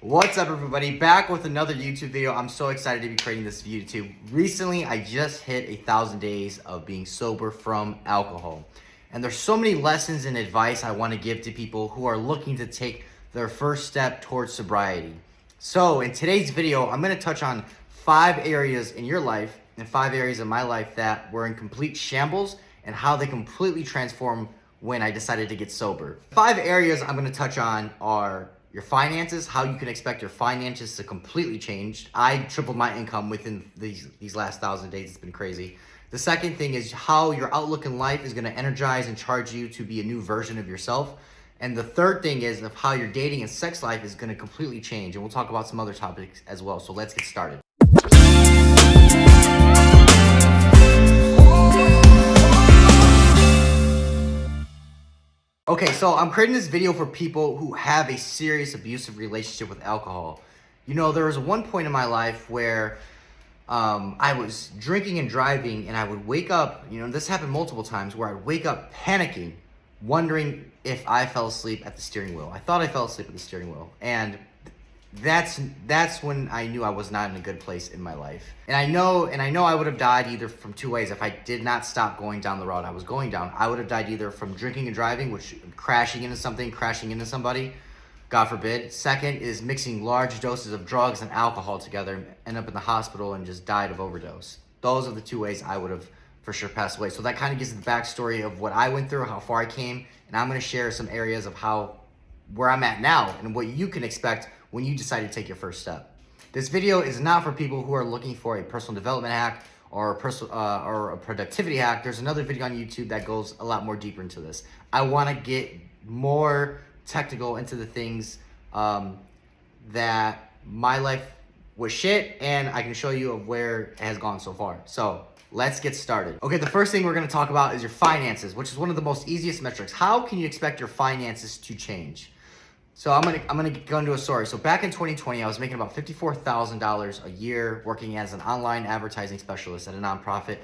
What's up, everybody? Back with another YouTube video. I'm so excited to be creating this YouTube. Recently, I just hit 1,000 days of being sober from alcohol. And there's so many lessons and advice I want to give to people who are looking to take their first step towards sobriety. So in today's video, I'm going to touch on 5 areas in your life and 5 areas in my life that were in complete shambles and how they completely transformed when I decided to get sober. 5 areas I'm going to touch on are your finances, how you can expect your finances to completely change. I tripled my income within these last 1,000 days. It's been crazy. The second thing is how your outlook in life is going to energize and charge you to be a new version of yourself. And the third thing is of how your dating and sex life is going to completely change. And we'll talk about some other topics as well. So let's get started. Okay, so I'm creating this video for people who have a serious abusive relationship with alcohol. You know, there was one point in my life where I was drinking and driving, and I would wake up, this happened multiple times, where I'd wake up panicking, wondering if I fell asleep at the steering wheel. I thought I fell asleep at the steering wheel, and that's when I knew I was not in a good place in my life. And I know I would have died either from 2 ways. If I did not stop going down the road I was going down, I would have died either from drinking and driving, which crashing into somebody, God forbid. Second is mixing large doses of drugs and alcohol together, end up in the hospital and just died of overdose. Those are the 2 ways I would have for sure passed away. So that kind of gives the backstory of what I went through, how far I came, and I'm going to share some areas of where I'm at now and what you can expect when you decide to take your first step. This video is not for people who are looking for a personal development hack or a productivity hack. There's another video on YouTube that goes a lot more deeper into this. I want to get more technical into the things that my life was shit, and I can show you of where it has gone so far. So let's get started. Okay, the first thing we're going to talk about is your finances, which is one of the most easiest metrics. How can you expect your finances to change? So I'm gonna go into a story. So back in 2020, I was making about $54,000 a year working as an online advertising specialist at a nonprofit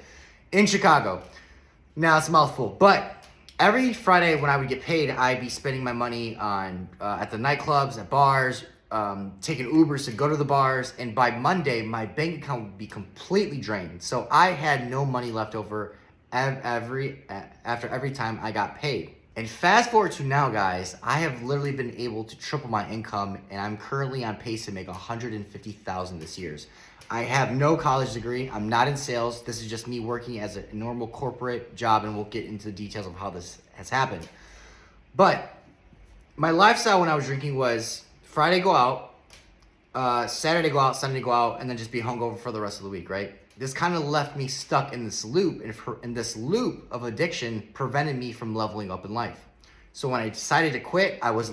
in Chicago. Now it's a mouthful, but every Friday when I would get paid, I'd be spending my money on at the nightclubs, at bars, taking Ubers to go to the bars, and by Monday, my bank account would be completely drained. So I had no money left over after every time I got paid. And fast forward to now, guys, I have literally been able to triple my income, and I'm currently on pace to make $150,000 this year. I have no college degree. I'm not in sales. This is just me working as a normal corporate job, and we'll get into the details of how this has happened. But my lifestyle when I was drinking was Friday go out, Saturday go out, Sunday go out, and then just be hungover for the rest of the week, right? This kind of left me stuck in this loop, and this loop of addiction prevented me from leveling up in life. So when I decided to quit, I was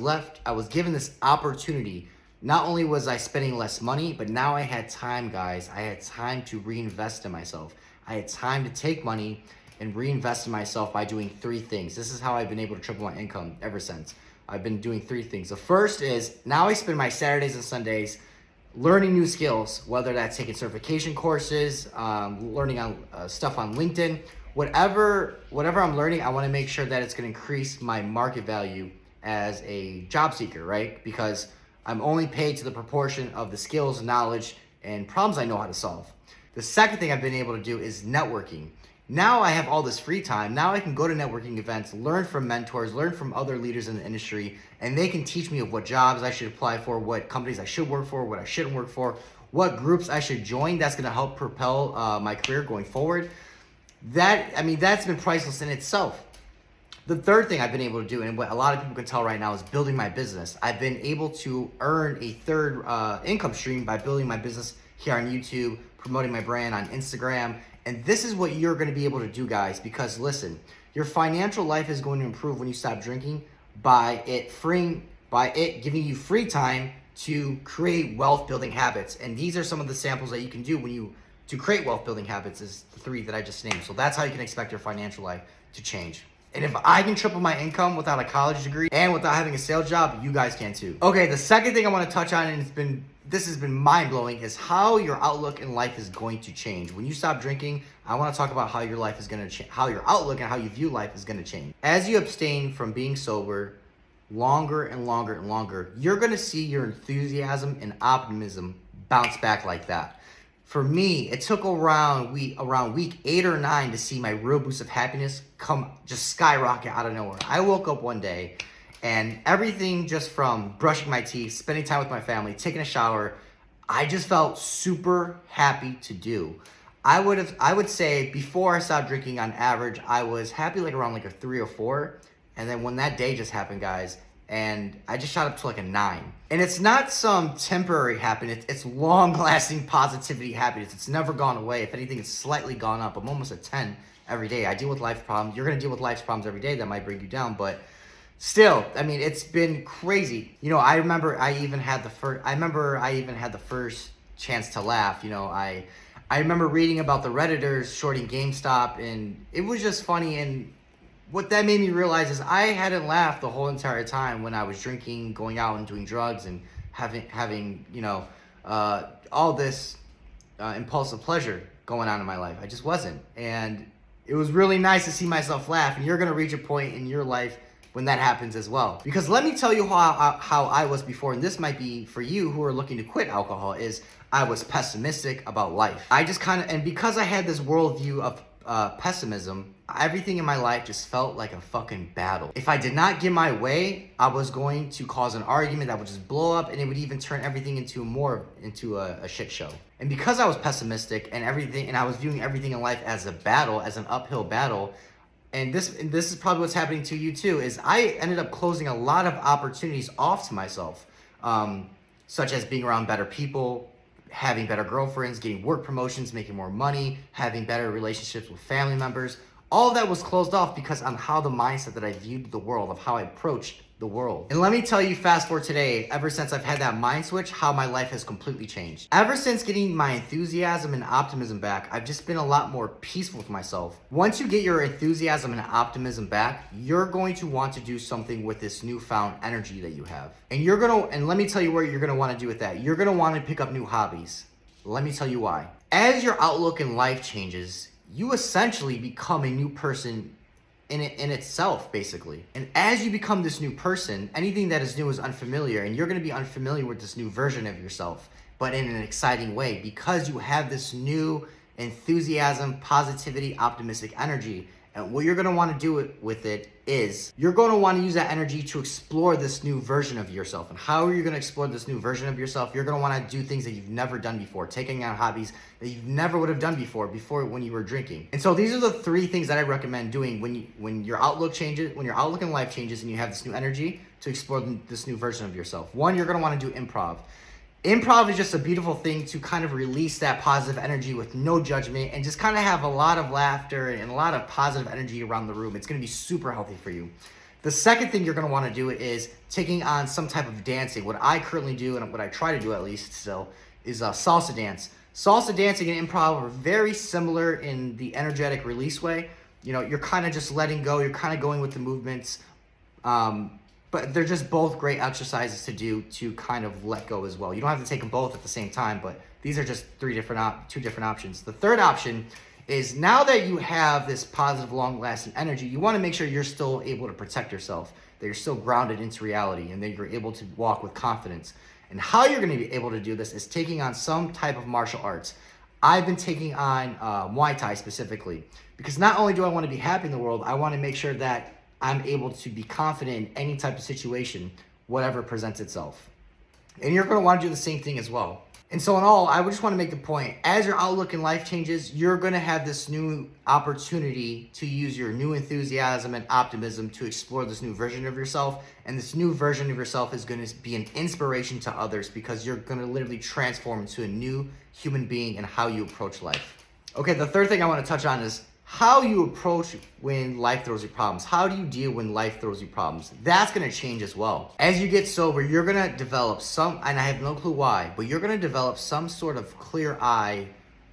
given this opportunity. Not only was I spending less money, but now I had time, guys. I had time to reinvest in myself. I had time to take money and reinvest in myself by doing 3 things. This is how I've been able to triple my income ever since. I've been doing 3 things. The first is now I spend my Saturdays and Sundays learning new skills, whether that's taking certification courses, learning on stuff on LinkedIn, whatever I'm learning, I want to make sure that it's going to increase my market value as a job seeker, right? Because I'm only paid to the proportion of the skills, knowledge, and problems I know how to solve. The second thing I've been able to do is networking. Now I have all this free time. Now I can go to networking events, learn from mentors, learn from other leaders in the industry, and they can teach me of what jobs I should apply for, what companies I should work for, what I shouldn't work for, what groups I should join. That's going to help propel my career going forward. That's been priceless in itself. The third thing I've been able to do, and what a lot of people can tell right now, is building my business. I've been able to earn a third income stream by building my business here on YouTube, promoting my brand on Instagram. And this is what you're going to be able to do, guys, because listen, your financial life is going to improve when you stop drinking by it giving you free time to create wealth building habits. And these are some of the samples that you can do to create wealth building habits is the 3 that I just named. So that's how you can expect your financial life to change. And if I can triple my income without a college degree and without having a sales job, you guys can too. Okay, the second thing I want to touch on, and this has been mind-blowing, is how your outlook in life is going to change. When you stop drinking, I want to talk about how your life is going to change, how your outlook and how you view life is going to change. As you abstain from being sober, longer and longer and longer, you're gonna see your enthusiasm and optimism bounce back like that. For me, it took around week 8 or 9 to see my real boost of happiness come just skyrocket out of nowhere. I woke up one day and everything, just from brushing my teeth, spending time with my family, taking a shower, I just felt super happy to do. I would say before I stopped drinking, on average, I was happy like around like a 3 or 4. And then when that day just happened, guys, and I just shot up to like a 9. And it's not some temporary happiness, it's long-lasting positivity happiness. It's never gone away. If anything, it's slightly gone up. I'm almost at 10 every day. I deal with life problems. You're gonna deal with life's problems every day that might bring you down, but still, I mean, it's been crazy. You know, I remember I even had the first chance to laugh. You know, I remember reading about the Redditors shorting GameStop, and it was just funny. And what that made me realize is I hadn't laughed the whole entire time when I was drinking, going out and doing drugs, and having all this impulsive pleasure going on in my life. I just wasn't. And it was really nice to see myself laugh. And you're going to reach a point in your life when that happens as well. Because let me tell you how I was before, and this might be for you who are looking to quit alcohol, is I was pessimistic about life. I just and because I had this worldview of pessimism, everything in my life just felt like a fucking battle. If I did not get my way, I was going to cause an argument that would just blow up, and it would even turn everything into a shit show. And because I was pessimistic and I was viewing everything in life as a battle, as an uphill battle, and this is probably what's happening to you too, is I ended up closing a lot of opportunities off to myself, such as being around better people, having better girlfriends, getting work promotions, making more money, having better relationships with family members. All of that was closed off because on how the mindset that I viewed the world, of how I approached the world. And let me tell you, fast forward today, ever since I've had that mind switch, how my life has completely changed. Ever since getting my enthusiasm and optimism back, I've just been a lot more peaceful with myself. Once you get your enthusiasm and optimism back, you're going to want to do something with this newfound energy that you have. And let me tell you what you're gonna want to do with that. You're gonna want to pick up new hobbies. Let me tell you why. As your outlook in life changes, you essentially become a new person in itself, basically. And as you become this new person, anything that is new is unfamiliar, and you're going to be unfamiliar with this new version of yourself, but in an exciting way, because you have this new enthusiasm, positivity, optimistic energy. And what you're going to want to do with it is you're going to want to use that energy to explore this new version of yourself. And how are you going to explore this new version of yourself? You're going to want to do things that you've never done before, taking on hobbies that you never would have done before when you were drinking. And so these are the 3 things that I recommend doing when your outlook changes, when your outlook in life changes, and you have this new energy to explore this new version of yourself. 1, you're going to want to do improv. Improv is just a beautiful thing to kind of release that positive energy with no judgment, and just kind of have a lot of laughter and a lot of positive energy around the room. It's going to be super healthy for you. The second thing you're going to want to do is taking on some type of dancing. What I currently do, and what I try to do at least still, is salsa dance. Salsa dancing and improv are very similar in the energetic release way. You know, you're kind of just letting go. You're kind of going with the movements. But they're just both great exercises to do to kind of let go as well. You don't have to take them both at the same time, but these are just 2 different options. The third option is, now that you have this positive, long-lasting energy, you want to make sure you're still able to protect yourself, that you're still grounded into reality, and that you're able to walk with confidence. And how you're going to be able to do this is taking on some type of martial arts. I've been taking on Muay Thai specifically, because not only do I want to be happy in the world, I want to make sure that I'm able to be confident in any type of situation, whatever presents itself. And you're going to want to do the same thing as well. And so in all, I would just want to make the point, as your outlook in life changes, you're going to have this new opportunity to use your new enthusiasm and optimism to explore this new version of yourself. And this new version of yourself is going to be an inspiration to others, because you're going to literally transform into a new human being and how you approach life. Okay, the third thing I want to touch on is how you approach when life throws you problems. How do you deal when life throws you problems? That's going to change as well. As you get sober, you're going to develop and I have no clue why, but you're going to develop some sort of clear eye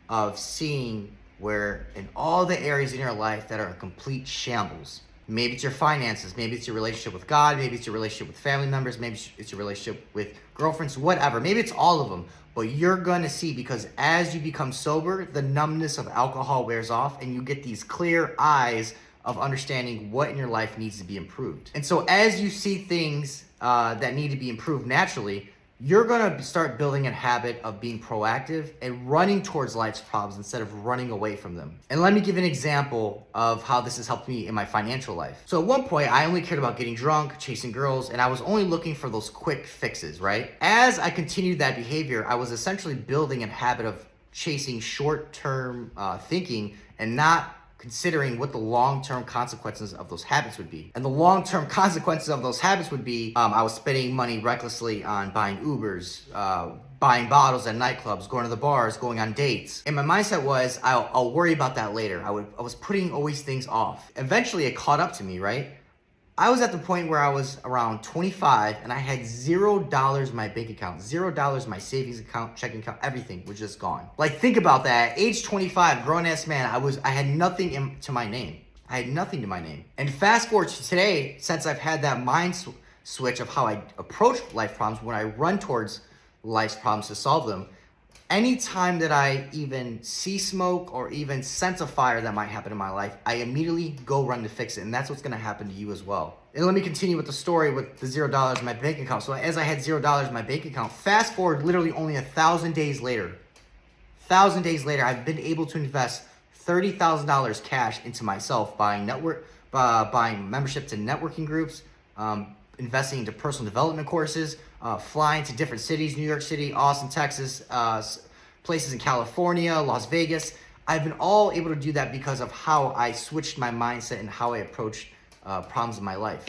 of seeing where in all the areas in your life that are a complete shambles. Maybe it's your finances, maybe it's your relationship with God, maybe it's your relationship with family members, maybe it's your relationship with girlfriends, whatever. Maybe it's all of them. But you're going to see, because as you become sober, the numbness of alcohol wears off, and you get these clear eyes of understanding what in your life needs to be improved. And so as you see things that need to be improved naturally, you're gonna start building a habit of being proactive and running towards life's problems instead of running away from them. And let me give an example of how this has helped me in my financial life. So at one point, I only cared about getting drunk, chasing girls, and I was only looking for those quick fixes, right? As I continued that behavior, I was essentially building a habit of chasing short-term thinking and not considering what the long-term consequences of those habits would be. And the long-term consequences of those habits would be I was spending money recklessly on buying Ubers, buying bottles at nightclubs, going to the bars, going on dates. And my mindset was, I'll worry about that later. I was putting always things off. Eventually it caught up to me, right? I was at the point where I was around 25 and I had $0 in my bank account, $0 in my savings account, checking account, everything was just gone. Like, think about that. At age 25, grown ass man, I had nothing to my name. I had nothing to my name. And fast forward to today, since I've had that mind switch of how I approach life problems, when I run towards life's problems to solve them, anytime that I even see smoke or even sense a fire that might happen in my life, I immediately go run to fix it. And that's what's gonna happen to you as well. And let me continue with the story with the $0 in my bank account. So as I had $0 in my bank account, fast forward literally only 1,000 days later, I've been able to invest $30,000 cash into myself, buying membership to networking groups, investing into personal development courses, flying to different cities, New York City, Austin, Texas, places in California, Las Vegas. I've been all able to do that because of how I switched my mindset and how I approached problems in my life.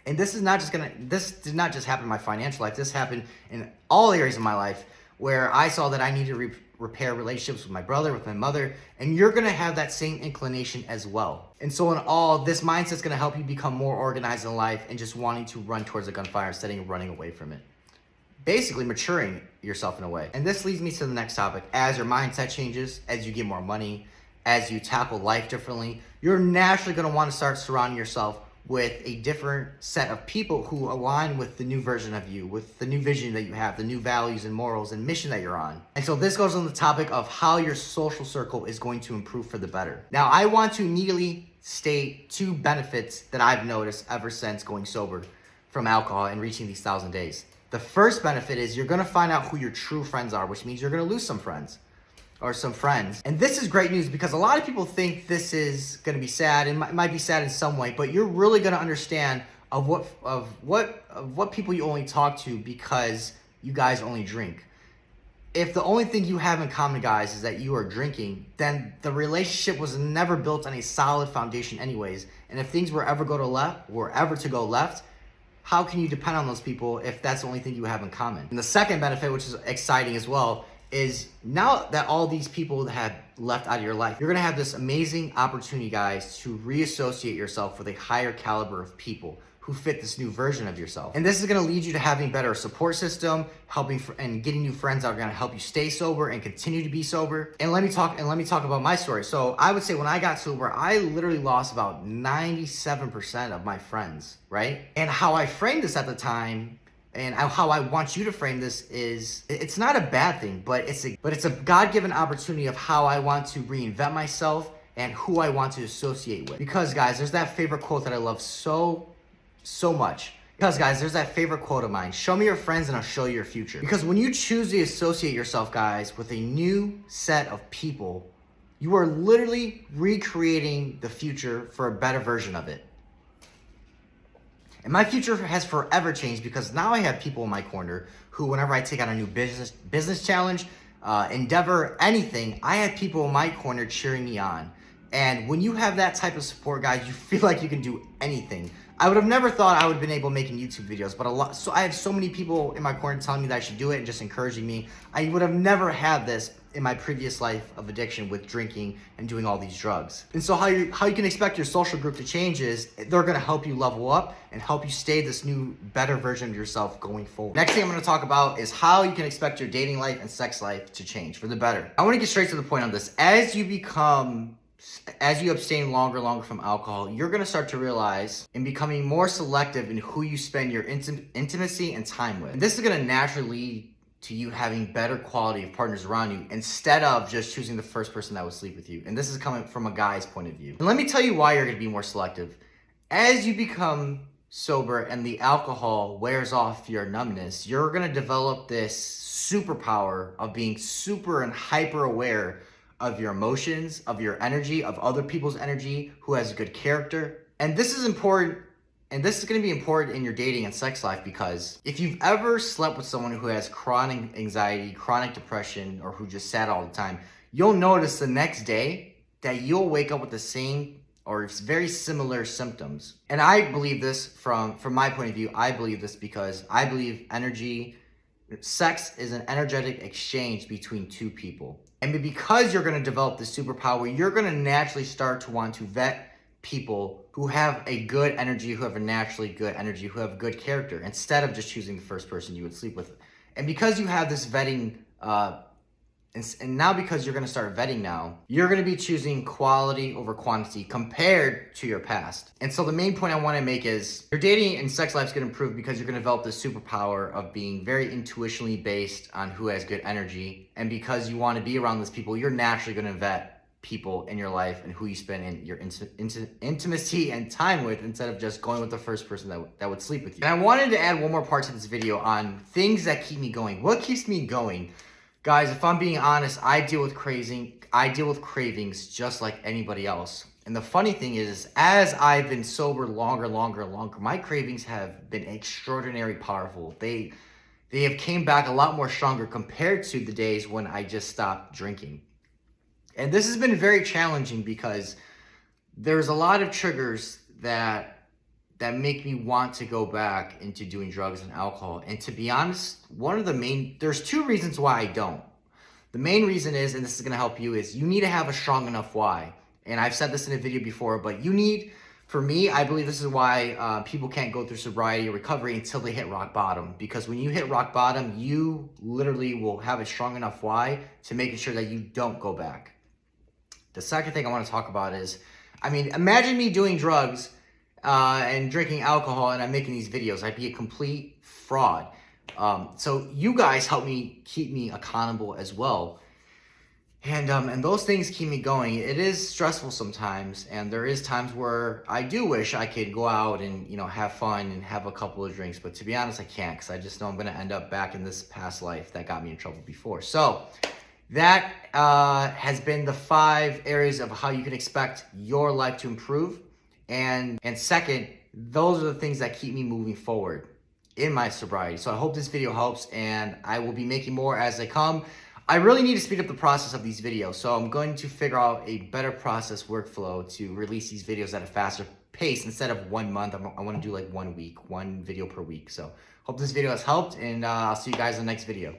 And this did not just happen in my financial life. This happened in all areas of my life where I saw that I needed to repair relationships with my brother, with my mother, and you're gonna have that same inclination as well. And so in all, this mindset's gonna help you become more organized in life and just wanting to run towards a gunfire instead of running away from it. Basically maturing yourself in a way. And this leads me to the next topic. As your mindset changes, as you get more money, as you tackle life differently, you're naturally gonna wanna start surrounding yourself with a different set of people who align with the new version of you, with the new vision that you have, the new values and morals and mission that you're on. And so this goes on the topic of how your social circle is going to improve for the better. Now, I want to immediately state 2 benefits that I've noticed ever since going sober from alcohol and reaching these 1,000 days. The first benefit is you're gonna find out who your true friends are, which means you're gonna lose some friends. Or some friends. And this is great news because a lot of people think this is going to be sad and might be sad in some way, but you're really going to understand of what people you only talk to because you guys only drink. If the only thing you have in common, guys, is that you are drinking, then the relationship was never built on a solid foundation anyways. And if things were ever to go left, how can you depend on those people if that's the only thing you have in common? And the second benefit, which is exciting as well, is now that all these people have left out of your life, you're gonna have this amazing opportunity, guys, to reassociate yourself with a higher caliber of people who fit this new version of yourself. And this is gonna lead you to having better support system, and getting new friends that are gonna help you stay sober and continue to be sober. And let me talk about my story. So I would say when I got sober, I literally lost about 97% of my friends, right? And how I framed this at the time, and how I want you to frame this is, it's not a bad thing, but it's a God-given opportunity of how I want to reinvent myself and who I want to associate with. Because guys, there's that favorite quote that I love so much. Because guys, there's that favorite quote of mine: show me your friends and I'll show you your future. Because when you choose to associate yourself, guys, with a new set of people, you are literally recreating the future for a better version of it. And my future has forever changed because now I have people in my corner who, whenever I take on a new business challenge, endeavor, anything, I have people in my corner cheering me on. And when you have that type of support, guys, you feel like you can do anything. I would have never thought I would have been able to make YouTube videos, but so I have so many people in my corner telling me that I should do it and just encouraging me. I would have never had this in my previous life of addiction with drinking and doing all these drugs. And so how you can expect your social group to change is they're gonna help you level up and help you stay this new, better version of yourself going forward. Next thing I'm gonna talk about is how you can expect your dating life and sex life to change for the better. I wanna get straight to the point on this. As you abstain longer from alcohol, you're gonna start to realize in becoming more selective in who you spend your intimacy and time with. And this is gonna naturally lead to you having better quality of partners around you instead of just choosing the first person that would sleep with you. And this is coming from a guy's point of view. And let me tell you why you're gonna be more selective. As you become sober and the alcohol wears off your numbness, you're gonna develop this superpower of being super and hyper aware of your emotions, of your energy, of other people's energy, who has good character. And this is important, and this is going to be important in your dating and sex life, because if you've ever slept with someone who has chronic anxiety, chronic depression, or who just sad all the time, you'll notice the next day that you'll wake up with the same or very similar symptoms. And I believe this from my point of view. I believe this because I believe sex is an energetic exchange between two people. And because you're going to develop this superpower, you're going to naturally start to want to vet people who have a good energy, who have a naturally good energy, who have good character, instead of just choosing the first person you would sleep with. And because you have this vetting, and now because you're going to start vetting now, you're going to be choosing quality over quantity compared to your past. And so the main point I want to make is your dating and sex life is going to improve because you're going to develop this superpower of being very intuitionally based on who has good energy. And because you want to be around those people, you're naturally going to vet people in your life and who you spend in your intimacy and time with, instead of just going with the first person that would sleep with you. And I wanted to add one more part to this video on things that keep me going. What keeps me going? Guys, if I'm being honest, I deal with cravings just like anybody else. And the funny thing is, as I've been sober longer, my cravings have been extraordinarily powerful. They have came back a lot more stronger compared to the days when I just stopped drinking. And this has been very challenging because there's a lot of triggers that make me want to go back into doing drugs and alcohol. And to be honest, there's two reasons why I don't. The main reason is, and this is going to help you, is you need to have a strong enough why. And I've said this in a video before, but for me, I believe this is why people can't go through sobriety or recovery until they hit rock bottom. Because when you hit rock bottom, you literally will have a strong enough why to make sure that you don't go back. The second thing I want to talk about is, imagine me doing drugs and drinking alcohol and I'm making these videos. I'd be a complete fraud. So you guys help me keep me accountable as well. And those things keep me going. It is stressful sometimes, and there is times where I do wish I could go out and, have fun and have a couple of drinks. But to be honest, I can't, because I just know I'm going to end up back in this past life that got me in trouble before. So that has been the 5 areas of how you can expect your life to improve. And second, those are the things that keep me moving forward in my sobriety. So I hope this video helps, and I will be making more as they come. I really need to speed up the process of these videos, so I'm going to figure out a better process workflow to release these videos at a faster pace. Instead of 1 month, I want to do like 1 week, 1 video per week. So hope this video has helped, and I'll see you guys in the next video.